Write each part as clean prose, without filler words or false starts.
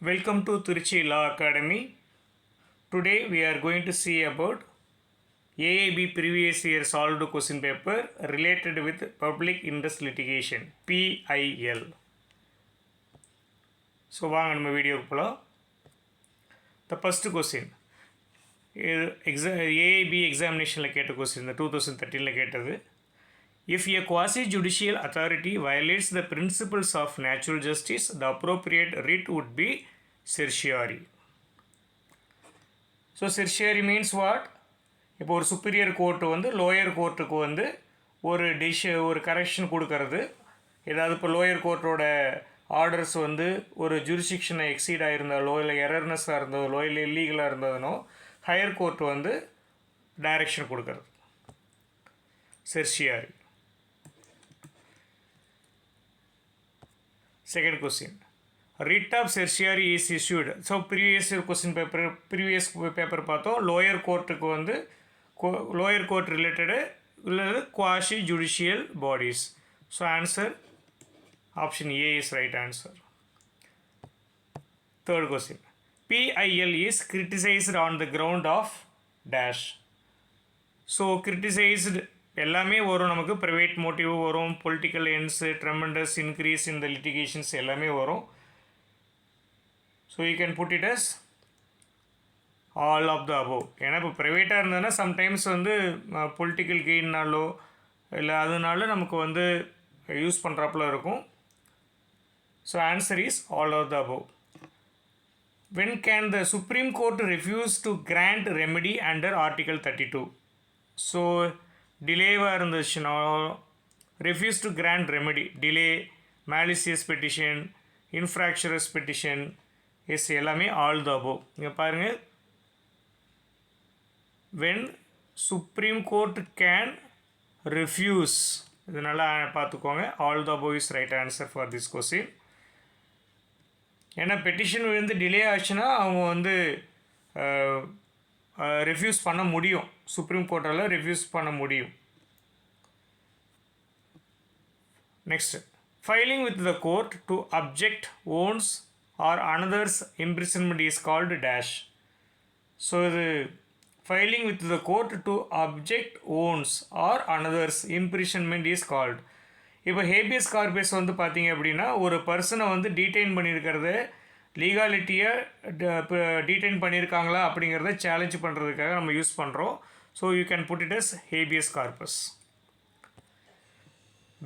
Welcome to Tiruchi Law Academy. Today we are going to see about AIB previous year solved question paper related with public interest litigation PIL. So வாங்க நம்ம வீடியோக்கு போகலாம். The first question AIB examinationல கேட்ட question இந்த 2013ல கேட்டது. If a quasi-judicial authority violates the principles of natural justice, the appropriate writ would be certiorari. So certiorari means what? இப்போ ஒரு superior court வந்து lower courtக்கு வந்து ஒரு கரெக்ஷன் கொடுக்கறது. ஏதாவது இப்போ லோயர் கோர்ட்டோட ஆர்டர்ஸ் வந்து ஒரு ஜூரிஸ்டிக்ஷனை எக்ஸீட் ஆகிருந்தாலோ இல்லை எரர்னஸாக இருந்ததோ இல்லை இல்லீகலாக இருந்ததுனோ ஹையர் கோர்ட் வந்து டைரக்ஷன் கொடுக்கறது certiorari. Second question. Writ of certiorari is issued. So previous paper பார்த்தோம் லோயர் கோர்ட்டுக்கு வந்து லோயர் கோர்ட் ரிலேட்டடு இல்லை quasi judicial bodies. So answer option A is right answer. Third question. PIL is criticized on the ground of dash. So criticized எல்லாமே வரும், நமக்கு private motive வரும், political ends, tremendous increase in the litigations எல்லாமே வரும். So you can put it as all of the above. ஏன்னா இப்போ ப்ரைவேட்டாக இருந்ததுன்னா சம்டைம்ஸ் வந்து பொலிட்டிக்கல் கெயின்னாலோ இல்லை அதனால நமக்கு வந்து யூஸ் பண்ணுறாப்புல இருக்கும். So answer is all of the above. When can the Supreme Court refuse to grant remedy under Article 32? So டிலேவாக இருந்துச்சுன்னா refuse to grant remedy, delay, malicious petition, infructuous petition எஸ் எல்லாமே ஆல் த அபோவ். இங்கே பாருங்கள், when Supreme Court can refuse, இதனால் பார்த்துக்கோங்க. All the above is right answer for this question. ஏன்னா petition வந்து டிலே ஆச்சுன்னா அவங்க வந்து ரெஃப்யூஸ் பண்ண முடியும், சுப்ரீம் கோர்ட்டால் ரெஃப்யூஸ் பண்ண முடியும். Next, filing with the court to object one's or another's imprisonment is called dash. So இது filing with the court to object one's or another's imprisonment is called. இப்போ habeas corpus வந்து பார்த்தீங்க அப்படின்னா ஒரு பர்சனை வந்து டீடைன் பண்ணியிருக்கிறது, லீகாலிட்டியை டீடைன் பண்ணியிருக்காங்களா அப்படிங்கிறத சேலஞ்ச் பண்ணுறதுக்காக நம்ம யூஸ் பண்ணுறோம். So you can put it as habeas corpus.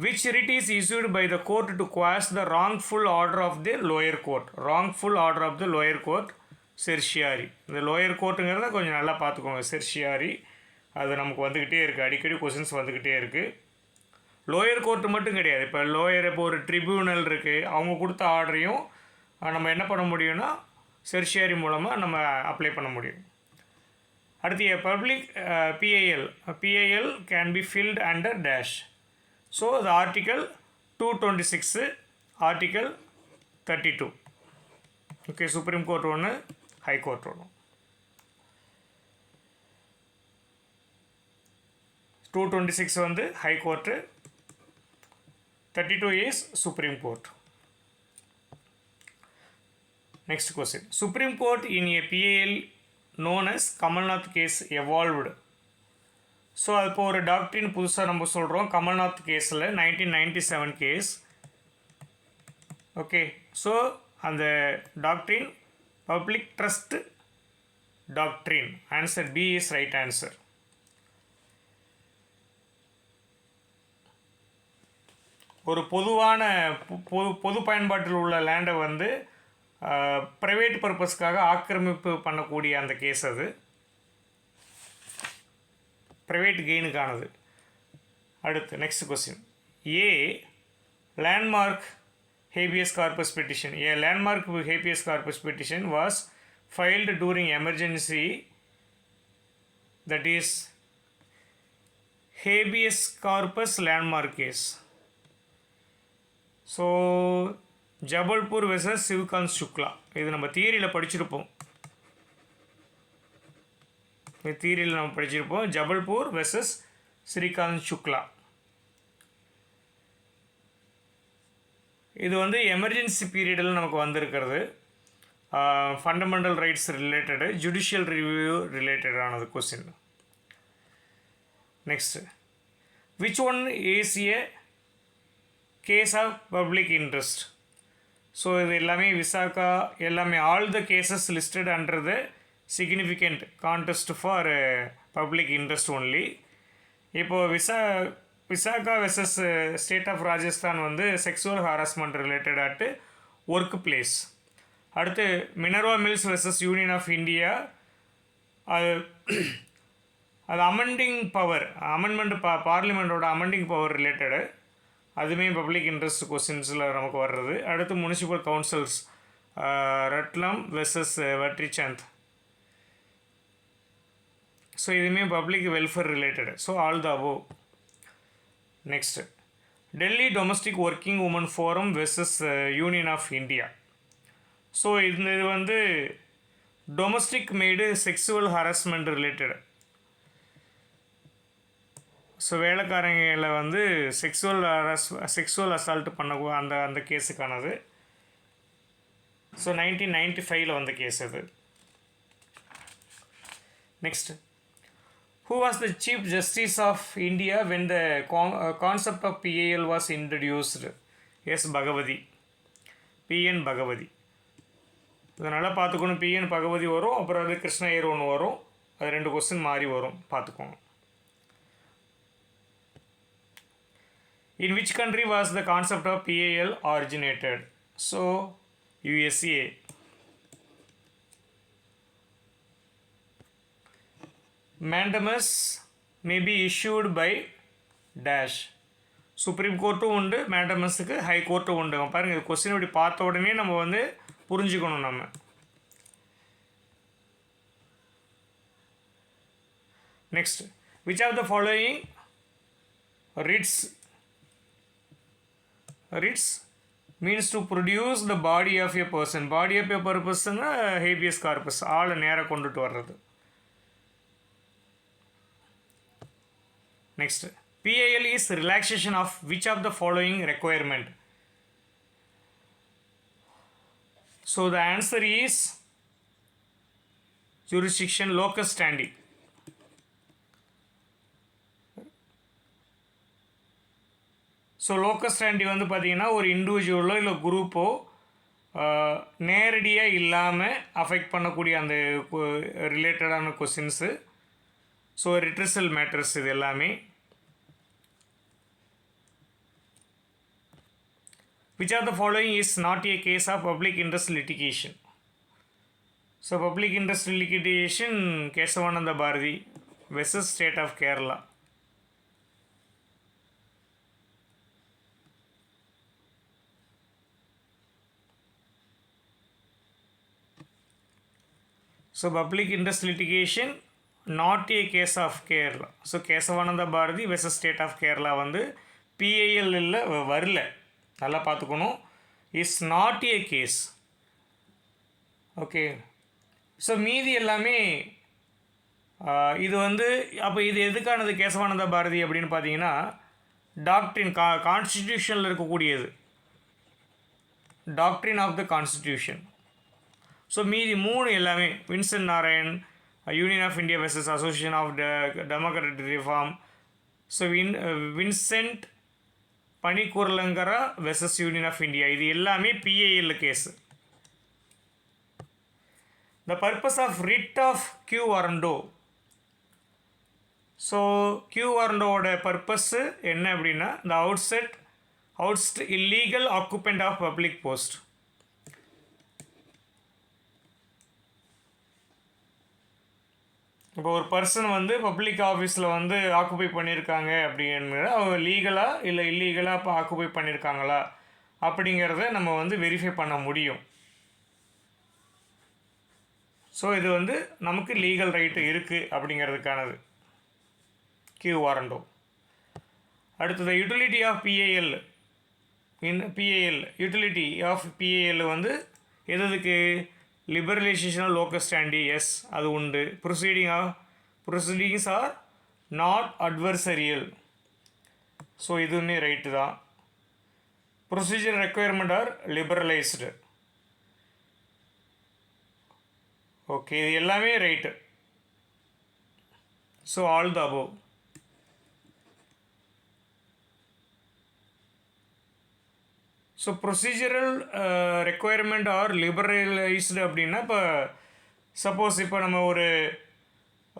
Which writ is issued by the court to quash the wrongful order of the lower court? wrongful order of the lower court, certiorari. இந்த lower கோர்ட்டுங்கிறத கொஞ்சம் நல்லா பார்த்துக்கோங்க. certiorari அது நமக்கு வந்துக்கிட்டே இருக்குது, அடிக்கடி questions வந்துக்கிட்டே இருக்குது. லோயர் கோர்ட்டு மட்டும் கிடையாது, இப்போ லோயர் இப்போ ஒரு ட்ரிபியூனல் இருக்குது, அவங்க கொடுத்த ஆர்டரையும் நம்ம என்ன பண்ண முடியும்னா certiorari மூலமாக நம்ம அப்ளை பண்ண முடியும். அடுத்து public PIL can be filed under dash. So அது article 226, article 32. Okay, Supreme Court ஒன்று, ஹை கோர்ட் ஒன்று. 226 வந்து High Court, 32 is Supreme Court. Next question. Supreme Court in a PIL known as Kamalnath case evolved. So அது இப்போ ஒரு doctrine புதுசாக நம்ம சொல்கிறோம். கமல்நாத் கேஸில் 1997 கேஸ். ஓகே, ஸோ அந்த doctrine public trust doctrine. Answer B is right answer. ஒரு பொதுவான பொது பயன்பாட்டில் உள்ள லேண்டை வந்து ப்ரைவேட் பர்பஸ்க்காக ஆக்கிரமிப்பு பண்ணக்கூடிய அந்த கேஸ், அது ப்ரைவேட் கெயினுக்கானது. அடுத்து next question. A landmark habeas corpus petition. A landmark habeas corpus petition was filed during emergency, that is habeas corpus landmark case. So Jabalpur versus Shivakant Shukla, இது நம்ம தியரியில் படிச்சிருப்போம். ஜபல்பூர் வெர்சஸ் ஸ்ரீகாந்த் சுக்லா. இது வந்து எமர்ஜென்சி பீரியடில் நமக்கு வந்திருக்கிறது. Fundamental rights related judicial review ரிலேட்டடானது question. Next, which one is a case of public interest? So இது எல்லாமே விசாகா எல்லாமே all the cases listed under the significant context for public interest only. இப்போது Vishaka versus state of Rajasthan வந்து sexual harassment related at workplace. அடுத்து Minerva Mills versus union of India, அது amending power, amendment பார்லிமெண்ட்டோட amending power related, அதுவுமே public interest கொஸ்டின்ஸில் நமக்கு வர்றது. அடுத்து municipal councils Ratlam versus Vardichand, so இதுவுமே public welfare related. So all the above. Next, Delhi domestic working women forum versus union of India. So இது வந்து டொமஸ்டிக் மேடு செக்ஸுவல் ஹராஸ்மெண்ட் ரிலேட்டடு. ஸோ வேலைக்காரங்களை வந்து sexual assault பண்ண அந்த கேஸுக்கானது. ஸோ 1995 வந்த கேஸ் அது. Next, who was the Chief Justice of India when the concept of PIL was introduced? Yes Bhagwati, PN Bhagwati. இதனால் பார்த்துக்கணும், PN Bhagavathi வரும், அப்புறம் அது கிருஷ்ணய்யர் ஒன்று வரும், அது 2 கொஸ்டின் மாறி வரும், பார்த்துக்கோங்க. In which country was the concept of PIL originated? So, USA. Mandamus may be issued by dash. Supreme கோர்ட்டும் உண்டு, மேண்டமஸுக்கு ஹை கோர்ட்டும் உண்டு. பாருங்கள், இது கொஸ்டின் இப்படி பார்த்த உடனே நம்ம வந்து புரிஞ்சுக்கணும். நம்ம next, which of the following writs means to produce the body of a person. Body of a person habeas corpus, ஆளை நேராக கொண்டுட்டு வர்றது. Next, PIL is relaxation of which of the following requirement? So the answer is jurisdiction, locus standi. So locus standi வந்து பார்த்திங்கன்னா ஒரு இண்டிவிஜுவலோ இல்லை குரூப்போ நேரடியாக இல்லாமல் அஃபெக்ட் பண்ணக்கூடிய அந்த ரிலேட்டடான கொஸ்டின்ஸு. ஸோ ரிட்ரஸல் மேட்டர்ஸ் இது எல்லாமே. Which are the following is not a case of public interest litigation? So public interest litigation Kesavananda Bharati versus state of Kerala. So public interest litigation not a case of Kerala. So Kesavananda Bharati versus state of Kerala வந்து PIL இல்லை வரல, நல்லா பார்த்துக்கணும். Is not a case. Okay, so மீதி எல்லாமே இது வந்து அப்போ இது எதுக்கானது கேசவானந்த பாரதி அப்படின்னு பார்த்தீங்கன்னா டாக்ட்ரின் கான்ஸ்டிடியூஷனில் இருக்கக்கூடியது, doctrine of the Constitution. So மீதி 3 எல்லாமே Vincent Narayan Union of India versus Association of Democratic Reform. So Vincent Panikurlangara versus union of India, இது எல்லாமே PIL case. The purpose of writ of quo warranto. So quo வாரண்டோட பர்பஸ்ஸு என்ன அப்படின்னா இந்த ousted illegal occupant of public post. இப்போ ஒரு person வந்து public ஆஃபீஸில் வந்து ஆக்குபை பண்ணியிருக்காங்க அப்படிங்கிற அவங்க லீகலாக இல்லை இல்லீகலாக இப்போ ஆக்குபை பண்ணியிருக்காங்களா அப்படிங்கிறத நம்ம வந்து வெரிஃபை பண்ண முடியும். ஸோ இது வந்து நமக்கு லீகல் ரைட்டு இருக்குது அப்படிங்கிறதுக்கானது கியூ வாரண்டோ. அடுத்தது utility of PIL. Utility of PIL வந்து எதுக்கு லிபரலைசேஷன் லோக்கஸ் ஸ்டாண்டி, எஸ் அது உண்டு. Proceedings are not adversarial, so இதுவுமே ரைட்டு தான். Procedure requirement are liberalised. Okay, இது எல்லாமே right. So all the above. So procedural requirement are liberalised அப்படின்னா, இப்போ சப்போஸ் இப்போ நம்ம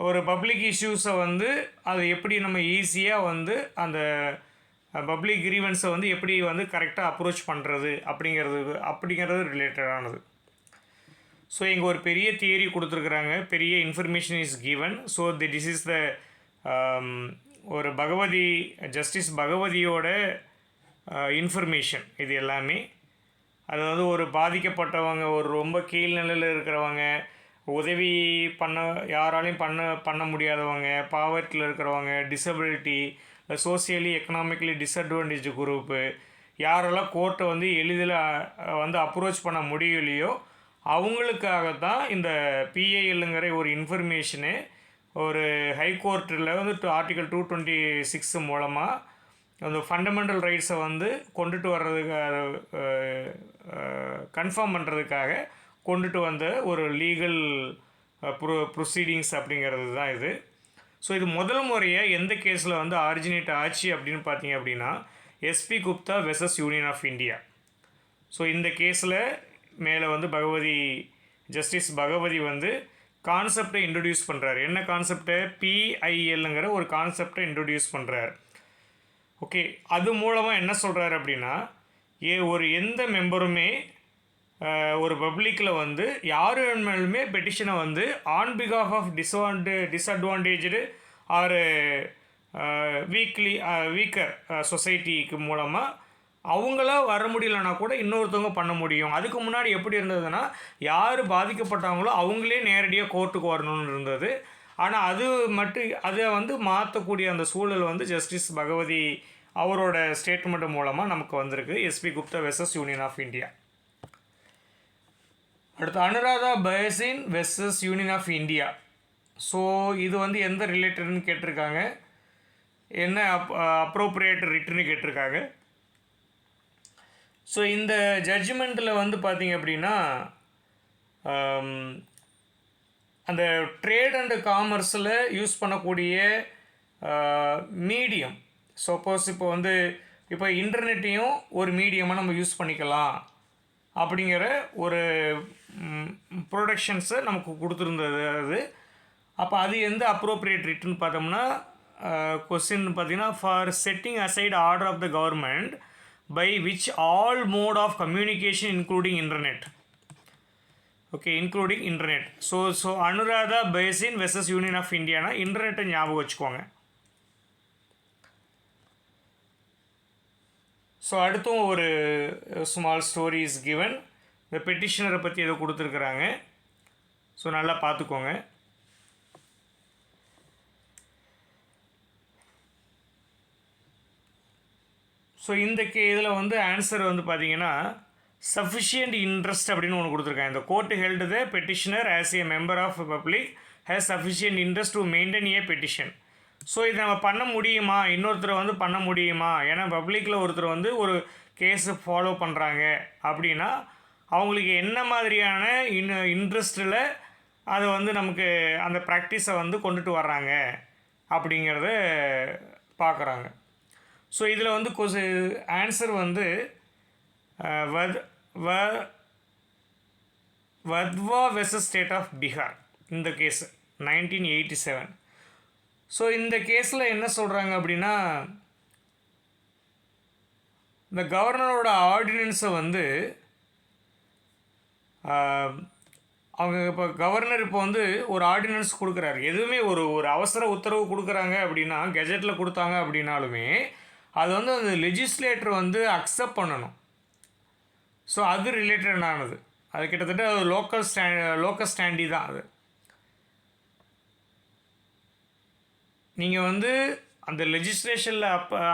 ஒரு பப்ளிக் இஷ்யூஸை வந்து அதை எப்படி நம்ம ஈஸியாக வந்து அந்த பப்ளிக் கிரீவன்ஸை வந்து எப்படி வந்து கரெக்டாக அப்ரோச் பண்ணுறது அப்படிங்கிறது ரிலேட்டடானது. ஸோ இங்கே ஒரு பெரிய தியரி கொடுத்துருக்குறாங்க, பெரிய information is given. So this is the ஒரு ஜஸ்டிஸ் பகவதியோட இன்ஃபர்மேஷன் இது எல்லாமே. அதாவது ஒரு பாதிக்கப்பட்டவங்க, ஒரு ரொம்ப கீழ்நிலையில் இருக்கிறவங்க, உதவி யாராலையும் பண்ண முடியாதவங்க, பாவர்ட்டியில் இருக்கிறவங்க, disability, socially economically disadvantage group, யாரெல்லாம் கோர்ட்டை வந்து எளிதில் வந்து அப்ரோச் பண்ண முடியலையோ அவங்களுக்காக தான் இந்த பிஐஎல்லுங்கிற ஒரு இன்ஃபர்மேஷனு ஒரு ஹைகோர்ட்டில் வந்து ஆர்டிகல் 226 மூலமாக அந்த ஃபண்டமெண்டல் ரைட்ஸை வந்து கொண்டுட்டு வர்றதுக்காக கன்ஃபார்ம் பண்ணுறதுக்காக கொண்டுட்டு வந்த ஒரு லீகல் ப்ரொசீடிங்ஸ் அப்படிங்கிறது தான் இது. ஸோ இது முதல் முறையாக எந்த கேஸில் வந்து ஆரிஜினேட் ஆச்சு அப்படின்னு பார்த்தீங்க அப்படின்னா, SP Gupta versus union of India. So இந்த கேஸில் மேலே வந்து ஜஸ்டிஸ் பகவதி வந்து கான்செப்டை இன்ட்ரடியூஸ் பண்ணுறாரு. என்ன கான்செப்டை? பிஐஎல்லுங்கிற ஒரு கான்செப்டை இன்ட்ரடியூஸ் பண்ணுறாரு. ஓகே, அது மூலமாக என்ன சொல்கிறாரு அப்படின்னா, எந்த மெம்பருமே ஒரு பப்ளிக்கில் வந்து யார் வேணுமாலுமே பெட்டிஷனை வந்து ஆன் பிகாஃப் ஆஃப் டிஸ்அட்வான்டேஜ்டு ஆர் வீக்கர் சொசைட்டிக்கு மூலமாக அவங்களா வர முடியலன்னா கூட இன்னொருத்தவங்க பண்ண முடியும். அதுக்கு முன்னாடி எப்படி இருந்ததுன்னா, யார் பாதிக்கப்பட்டாங்களோ அவங்களே நேரடியாக கோர்ட்டுக்கு வரணும்னு இருந்தது. ஆனால் அதை வந்து மாற்றக்கூடிய அந்த சூழல் வந்து ஜஸ்டிஸ் பகவதி அவரோட ஸ்டேட்மெண்ட் மூலமாக நமக்கு வந்திருக்கு. SP Gupta versus union of India. அடுத்து Anuradha Bhasin versus union of India. So இது வந்து எந்த ரிலேட்டட்னு கேட்டிருக்காங்க, என்ன அப்ரோப்ரியேட் ரிட்டுன்னு கேட்டிருக்காங்க. ஸோ இந்த ஜட்ஜ்மெண்ட்டில் வந்து பார்த்திங்க அப்படின்னா, அந்த ட்ரேட் அண்டு காமர்ஸில் யூஸ் பண்ணக்கூடிய மீடியம், சப்போஸ் இப்போ இன்டர்நெட்டையும் ஒரு மீடியமாக நம்ம யூஸ் பண்ணிக்கலாம் அப்படிங்கிற ஒரு ப்ரொடக்ஷன்ஸை நமக்கு கொடுத்துருந்தது அது. அப்போ அது எந்த அப்ரோப்ரியேட் ரிட்டுன்னு பார்த்தோம்னா, கொஸ்டின் பார்த்திங்கன்னா, for setting aside order of the government by which all mode of communication including internet. Okay, including internet. So Anuradha Basin versus Union of India na internet ஞாபகம் வச்சுக்கோங்க. ஸோ அடுத்தும் ஒரு ஸ்மால் ஸ்டோரி இஸ் கிவன். இந்த பெட்டிஷனரை பற்றி ஏதோ கொடுத்துருக்குறாங்க. So நல்லா பார்த்துக்கோங்க. ஸோ இந்த இதில் வந்து ஆன்சர் வந்து பார்த்தீங்கன்னா, சஃபிஷியன்ட் இன்ட்ரெஸ்ட் அப்படின்னு ஒன்று கொடுத்துருக்காங்க. இந்த court held the petitioner as a member of public has sufficient interest to maintain a petition. So இதை நம்ம பண்ண முடியுமா, இன்னொருத்தரை வந்து பண்ண முடியுமா? ஏன்னா பப்ளிக்கில் ஒருத்தர் வந்து ஒரு கேஸை ஃபாலோ பண்ணுறாங்க அப்படின்னா அவங்களுக்கு என்ன மாதிரியான இன்ட்ரெஸ்ட்டில் அதை வந்து நமக்கு அந்த ப்ராக்டிஸை வந்து கொண்டுட்டு வர்றாங்க அப்படிங்கிறத பார்க்குறாங்க. ஸோ இதில் வந்து ஆன்சர் வந்து Wadhwa versus state of Bihar. இந்த கேஸ் 1987. ஸோ இந்த கேஸில் என்ன சொல்கிறாங்க அப்படின்னா, இந்த கவர்னரோட ஆர்டினன்ஸை வந்து அவங்க இப்போ கவர்னர் இப்போ வந்து ஒரு ஆர்டினன்ஸ் கொடுக்குறாரு. எதுவுமே ஒரு அவசர உத்தரவு கொடுக்குறாங்க அப்படின்னா, கெஜெட்டில் கொடுத்தாங்க அப்படின்னாலுமே அது வந்து அந்த லெஜிஸ்லேட்டர் வந்து அக்செப்ட் பண்ணணும். ஸோ அது ரிலேட்டடானது. அது கிட்டத்தட்ட லோக்கல் ஸ்டாண்டி தான் அது. நீங்கள் வந்து அந்த லெஜிஸ்லேஷனில்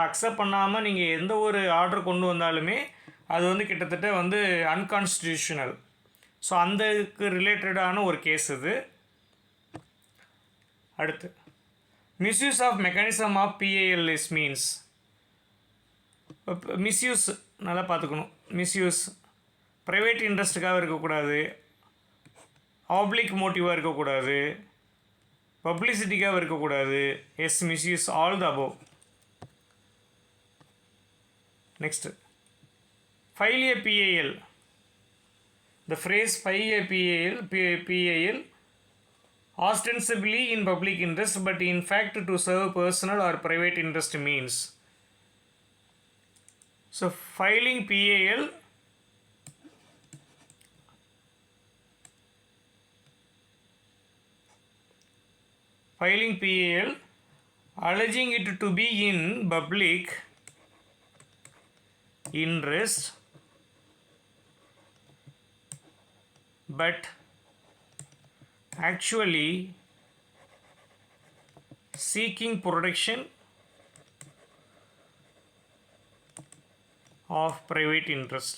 அக்செப்ட் பண்ணாமல் நீங்கள் எந்த ஒரு ஆர்டர் கொண்டு வந்தாலுமே அது வந்து கிட்டத்தட்ட வந்து அன்கான்ஸ்டிடியூஷனல். ஸோ அந்தக்கு ரிலேட்டடான ஒரு கேஸ் இது. அடுத்து misuse of mechanism of PALs means. Misuse நல்லா பார்த்துக்கணும். மிஸ்யூஸ் ப்ரைவேட் இன்ட்ரெஸ்ட்டுக்காக இருக்கக்கூடாது, ஆப்ளிக் மோட்டிவாக இருக்கக்கூடாது, பப்ளிசிட்டிக்காக இருக்கக்கூடாது. Yes, misuse all the above. Next, file a PIL. The phrase file a PAL ostensibly in public interest but in fact to serve personal or private interest means. So filing PAL alleging it to be in public interest but actually seeking protection of private interest.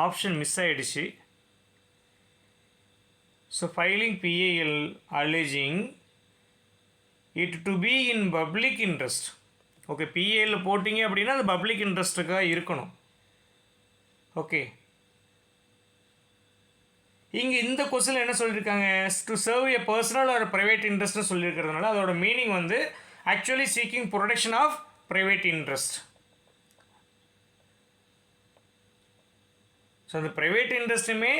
Option miss ஆயிடுச்சு. So filing PAL alleging it to be in public interest. Okay, பிஏல போட்டிங்க அப்படின்னா அது public இன்ட்ரெஸ்ட்டுக்காக இருக்கணும். Okay, இங்கே இந்த question என்ன சொல்லியிருக்காங்க, to serve a personal or private இன்ட்ரெஸ்ட்னு சொல்லியிருக்கிறதுனால அதோட மீனிங் வந்து actually seeking protection of private interest. So அந்த ப்ரைவேட் இன்ட்ரெஸ்ட்டுமே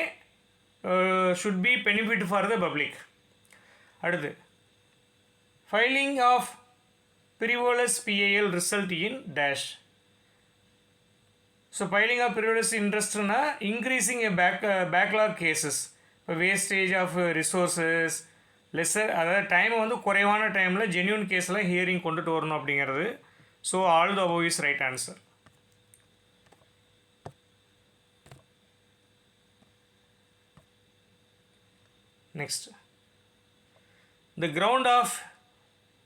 should be benefit for the public. அடுத்து, filing of frivolous PAL result in dash. So filing of frivolous interest na increasing a backlog cases. இப்போ wastage of resources lesser, அதாவது time வந்து குறைவான டைமில் genuine கேஸில் hearing கொண்டுட்டு வரணும் அப்படிங்கிறது. So all the above is right answer. Next, the ground of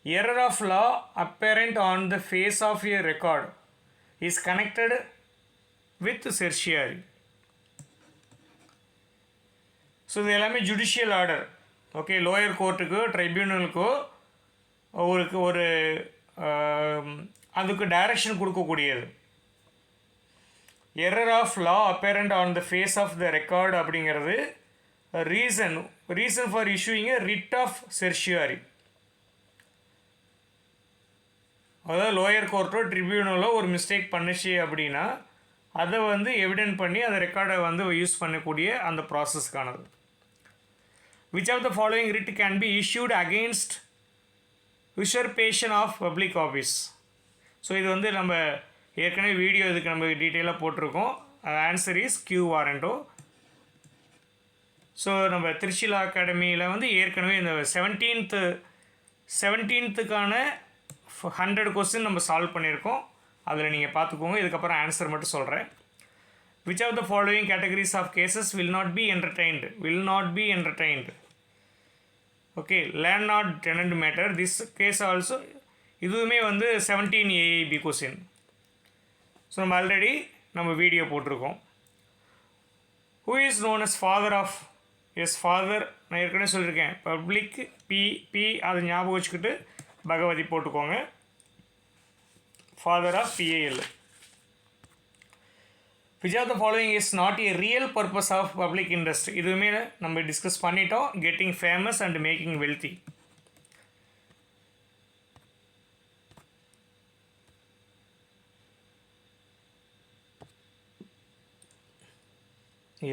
error of law apparent on the face of a record is connected with certiorari. So இது எல்லாமே ஜுடிஷியல் ஆர்டர். ஓகே, லோயர் கோர்ட்டுக்கோ ட்ரைபியூனலுக்கோ ஒரு அதுக்கு direction கொடுக்கக்கூடியது. Error of law apparent on the face of the record அப்படிங்கிறது reason for issuing a writ of certiorari. அதாவது lower கோர்ட்டோ ட்ரிபியூனலோ ஒரு மிஸ்டேக் பண்ணுச்சு அப்படின்னா அதை வந்து எவிடென்ட் பண்ணி அந்த ரெக்கார்டை வந்து யூஸ் பண்ணக்கூடிய அந்த ப்ராசஸ்க்கானது. Which of the following writ can be issued against usurpation of public office. So இது வந்து நம்ம ஏற்கனவே வீடியோ இதுக்கு நம்ம டீட்டெயிலாக போட்டிருக்கோம். Answer is quo warranto. So நம்ம திருச்சி லா அகாடமியில் வந்து ஏற்கனவே இந்த 17th 100 கொஸ்டின் நம்ம சால்வ் பண்ணியிருக்கோம். அதில் நீங்கள் பார்த்துக்கோங்க. இதுக்கப்புறம் ஆன்சர் மட்டும் சொல்கிறேன். Which of the following categories of cases will not be entertained. Okay, land not tenant matter this case also. இதுவுமே வந்து 17 AIB கொஸ்டின். ஸோ நம்ம ஆல்ரெடி நம்ம வீடியோ போட்டிருக்கோம். Who is known as father of father. நான் ஏற்கனவே சொல்லியிருக்கேன், பப்ளிக் பி அதை ஞாபகம் வச்சுக்கிட்டு பகவதி போட்டுக்கோங்க. Father of PAL. Which of the following is not a real purpose of public interest. இதுவுமே நம்ம டிஸ்கஸ் பண்ணிட்டோம். Getting famous and making wealthy.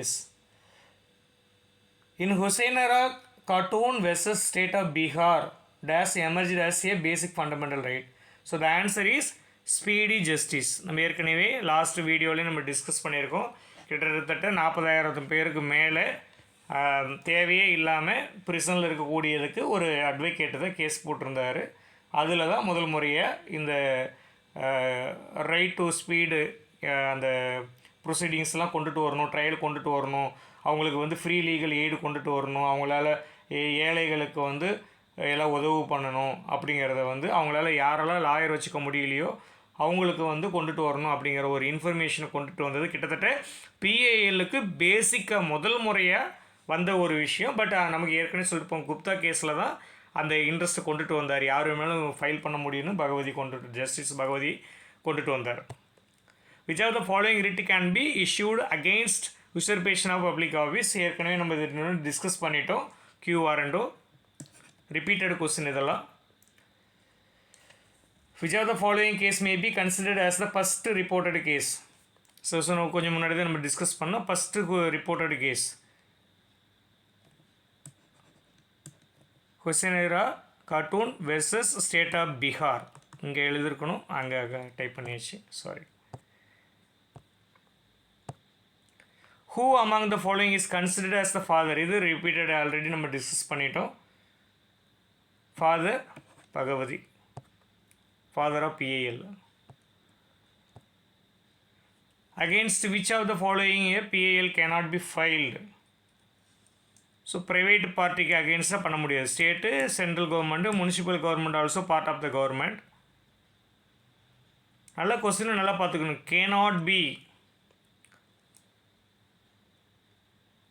Yes, in Hussainara cartoon versus state of Bihar dash emerged as a basic fundamental right. So the answer is speedy justice. நம்ம ஏற்கனவே last வீடியோலேயும் நம்ம discuss பண்ணியிருக்கோம். கிட்டத்தட்ட 40,000 பேருக்கு மேலே தேவையே இல்லாமல் பிரிசனில் இருக்கக்கூடியதுக்கு ஒரு அட்வொகேட்டு தான் கேஸ் போட்டிருந்தார். அதில் தான் முதல் முறையாக இந்த ரைட் டு ஸ்பீடு அந்த ப்ரொசீடிங்ஸ்லாம் கொண்டுட்டு வரணும், ட்ரையல் கொண்டுட்டு வரணும், அவங்களுக்கு வந்து ஃப்ரீ லீகல் எய்டு கொண்டுட்டு வரணும், அவங்களால ஏழைகளுக்கு வந்து எல்லாம் உதவு பண்ணணும் அப்படிங்கிறத வந்து அவங்களால யாரெல்லாம் லாயர் வச்சுக்க முடியலையோ அவங்களுக்கு வந்து கொண்டுட்டு வரணும் அப்படிங்கிற ஒரு இன்ஃபர்மேஷனை கொண்டுட்டு வந்தது. கிட்டத்தட்ட PALக்கு பேசிக்காக முதல் முறையாக வந்த ஒரு விஷயம். பட் நமக்கு ஏற்கனவே சொல்லியிருப்போம், குப்தா கேஸில் தான் அந்த இன்ட்ரெஸ்ட்டை கொண்டுட்டு வந்தார். யார் வேணாலும் ஃபைல் பண்ண முடியும்னு ஜஸ்டிஸ் பகவதி கொண்டுட்டு வந்தார். which of the following writ can be issued against usurpation of public office? ஏற்கனவே நம்ம இது டிஸ்கஸ் பண்ணிட்டோம். Q வாரண்டோ ரிப்பீட்டட் கொஸ்டின் இதெல்லாம். Which of the following case may be considered as the first reported case? So கொஞ்சம் முன்னாடி தான் நம்ம discuss பண்ணோம். First reported case Hussainara Khatoon versus state of Bihar. இங்கே எழுதியிருக்கணும், அங்கே டைப் பண்ணியாச்சு, sorry. Who among the following is considered as the father? இது ரிப்பீட்டட், ஆல்ரெடி நம்ம டிஸ்கஸ் பண்ணிட்டோம். Father Bhagwati, father of PIL. Against which of the following a PIL cannot be filed? So private பார்ட்டிக்கு அகெயின்ஸ்டாக பண்ண முடியாது. State, central government, municipal government also part of the government. நல்ல question நல்லா பார்த்துக்கணும். Cannot be.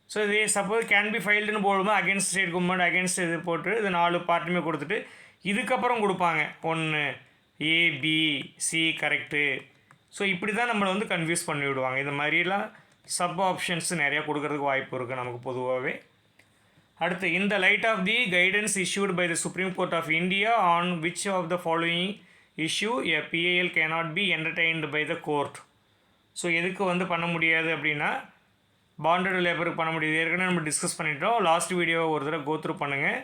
ஸோ இது suppose can be ஃபைல்டுன்னு போடும்போது அகேன்ஸ்ட் ஸ்டேட் கவர்மெண்ட், அகேன்ஸ்ட் இது போட்டு இது 4 பார்ட்டுமே கொடுத்துட்டு இதுக்கப்புறம் கொடுப்பாங்க 1 ABC கரெக்டு. ஸோ இப்படி தான் நம்மளை வந்து கன்ஃபியூஸ் பண்ணி விடுவாங்க. இந்த மாதிரிலாம் சப் ஆப்ஷன்ஸ் நிறையா கொடுக்கறதுக்கு வாய்ப்பு இருக்குது நமக்கு பொதுவாகவே. அடுத்து, இந்த light of the guidance issued by the Supreme Court of India on which of the following issue a PIL cannot be entertained by the court? So எதுக்கு வந்து பண்ண முடியாது அப்படின்னா பாண்டட் லேபருக்கு பண்ண முடியாது. ஏற்கனவே நம்ம டிஸ்கஸ் பண்ணிட்டோம். லாஸ்ட் வீடியோவை ஒரு தடவை கோத்ரூ பண்ணுங்கள்.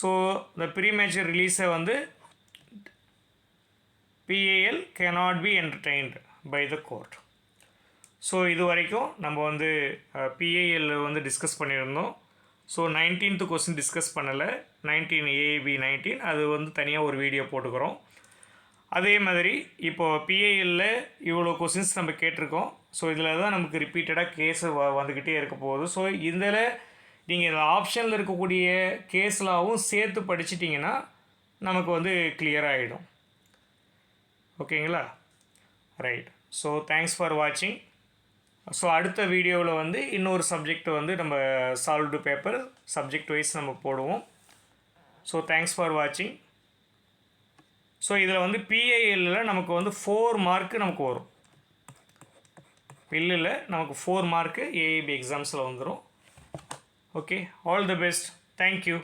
ஸோ இந்த ப்ரீமேச்சர் ரிலீஸை வந்து PIL cannot be entertained by the court. So இது வரைக்கும் நம்ம வந்து PIL வந்து டிஸ்கஸ் பண்ணியிருந்தோம். ஸோ 19th கொஸ்டின் டிஸ்கஸ் பண்ணலை. 19 AIB 19 அது வந்து தனியாக ஒரு வீடியோ போட்டுக்கிறோம். அதே மாதிரி இப்போது PIL இவ்வளோ கொஸ்டின்ஸ் நம்ம கேட்டிருக்கோம். ஸோ இதில் தான் நமக்கு ரிப்பீட்டடாக கேஸு வந்துக்கிட்டே இருக்க போகுது. ஸோ இதில் நீங்கள் இந்த ஆப்ஷனில் இருக்கக்கூடிய கேஸ்லாவும் சேர்த்து படிச்சிட்டிங்கன்னா நமக்கு வந்து கிளியர் ஆகிடும். ஓகேங்களா? ரைட். ஸோ தேங்க்ஸ் ஃபார் வாட்சிங். ஸோ அடுத்த வீடியோவில் வந்து இன்னொரு சப்ஜெக்ட் வந்து நம்ம சால்வ்டு பேப்பர் சப்ஜெக்ட் வைஸ் நம்ம போடுவோம். ஸோ தேங்க்ஸ் ஃபார் வாட்சிங். ஸோ இதில் வந்து PILல் நமக்கு வந்து 4 மார்க்கு நமக்கு வரும். பில்லில் நமக்கு 4 மார்க்கு AIB எக்ஸாம்ஸில் வந்துடும். Okay, all the best. Thank you.